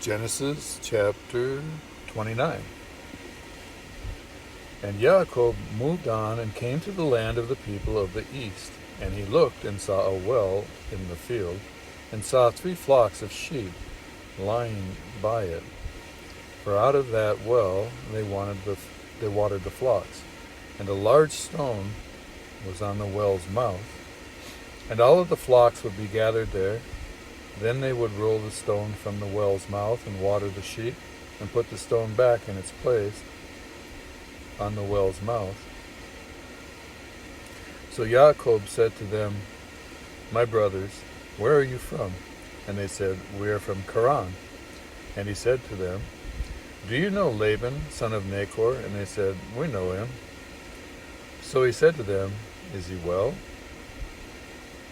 Genesis chapter 29. And Yaakov moved on and came to the land of the people of the east. And he looked and saw a well in the field, and saw 3 flocks of sheep lying by it. For out of that well they watered the flocks. And a large stone was on the well's mouth. And all of the flocks would be gathered there. Then they would roll the stone from the well's mouth and water the sheep, and put the stone back in its place on the well's mouth. So Jacob said to them, "My brothers, where are you from?" And they said, "We are from Haran." And he said to them, "Do you know Laban, son of Nahor?" And they said, "We know him." So he said to them, "Is he well?"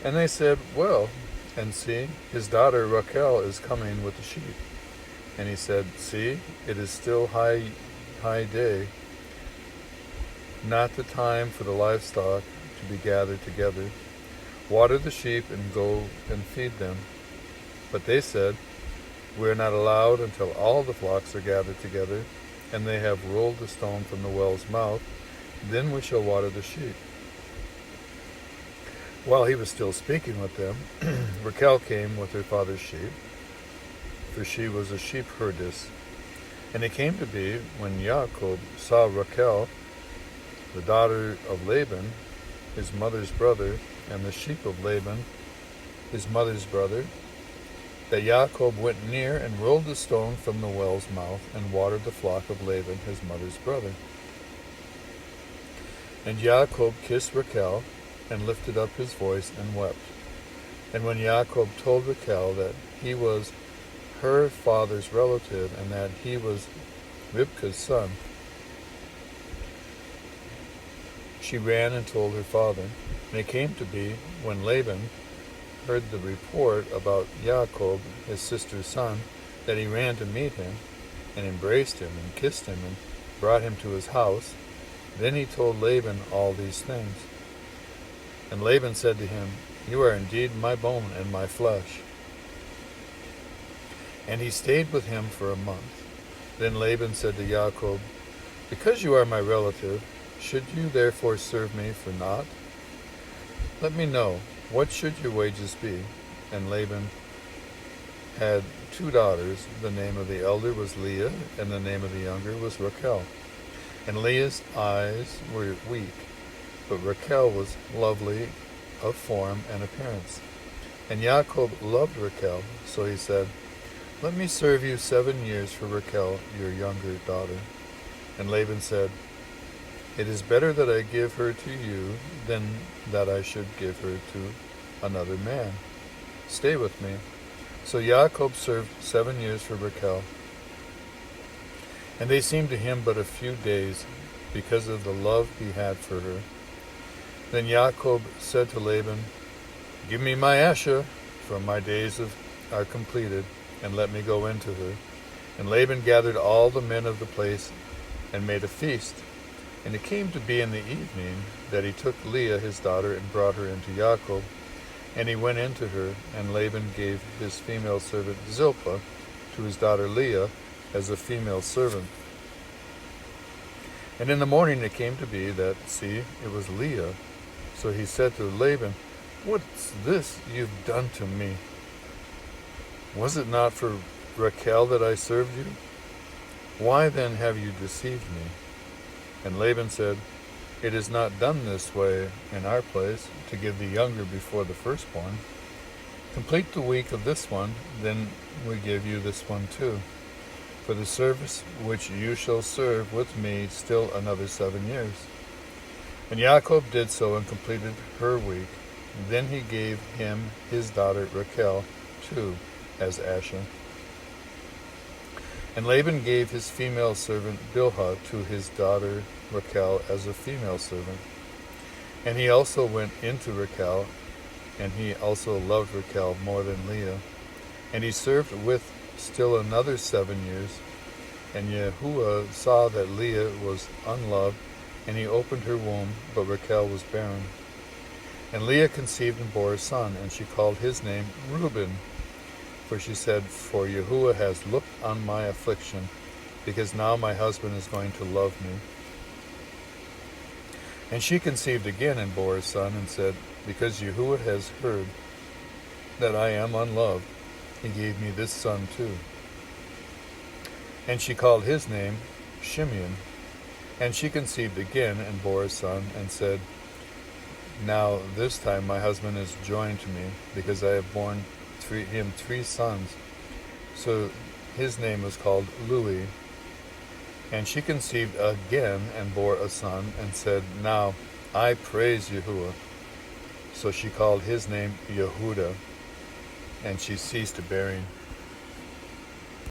And they said, "Well, and see, his daughter Rachel is coming with the sheep." And he said, "See, it is still high day, not the time for the livestock to be gathered together. Water the sheep and go and feed them." But they said, "We are not allowed until all the flocks are gathered together, and they have rolled the stone from the well's mouth. Then we shall water the sheep." While he was still speaking with them, Rachel came with her father's sheep, for she was a sheep herdess. And it came to be, when Jacob saw Rachel, the daughter of Laban, his mother's brother, and the sheep of Laban, his mother's brother, that Jacob went near and rolled the stone from the well's mouth and watered the flock of Laban, his mother's brother. And Jacob kissed Rachel, and lifted up his voice and wept. And when Jacob told Rachel that he was her father's relative, and that he was Rebekah's son, she ran and told her father. And it came to be, when Laban heard the report about Jacob, his sister's son, that he ran to meet him, and embraced him, and kissed him, and brought him to his house. Then he told Laban all these things. And Laban said to him, "You are indeed my bone and my flesh." And he stayed with him for a month. Then Laban said to Jacob, "Because you are my relative, should you therefore serve me for naught? Let me know, what should your wages be?" And Laban had 2 daughters. The name of the elder was Leah, and the name of the younger was Rachel. And Leah's eyes were weak, but Rachel was lovely of form and appearance. And Jacob loved Rachel, so he said, "Let me serve you 7 years for Rachel, your younger daughter." And Laban said, "It is better that I give her to you than that I should give her to another man. Stay with me." So Jacob served 7 years for Rachel. And they seemed to him but a few days, because of the love he had for her. Then Jacob said to Laban, "Give me my Asher, for my days are completed, and let me go into her." And Laban gathered all the men of the place and made a feast. And it came to be in the evening that he took Leah his daughter and brought her into Jacob. And he went into her, and Laban gave his female servant Zilpah to his daughter Leah as a female servant. And in the morning it came to be that, see, it was Leah. So he said to Laban, "What's this you've done to me? Was it not for Rachel that I served you? Why then have you deceived me?" And Laban said, "It is not done this way in our place, to give the younger before the firstborn. Complete the week of this one, then we give you this one too, for the service which you shall serve with me still another 7 years." And Jacob did so and completed her week. Then he gave him his daughter Rachel too as Asher. And Laban gave his female servant Bilhah to his daughter Rachel as a female servant. And he also went into Rachel, and he also loved Rachel more than Leah. And he served with still another 7 years. And Yahuwah saw that Leah was unloved, and he opened her womb, but Rachel was barren. And Leah conceived and bore a son, and she called his name Reuben. For she said, For Yahuwah has looked on my affliction, because now my husband is going to love me. And she conceived again and bore a son, and said, Because Yahuwah has heard that I am unloved, he gave me this son too. And she called his name Shimeon. And she conceived again and bore a son, and said, Now this time my husband is joined to me, because I have borne him 3 sons. So his name was called Louis. And she conceived again and bore a son, and said, Now I praise Yahuwah. So she called his name Yehuda, and she ceased bearing.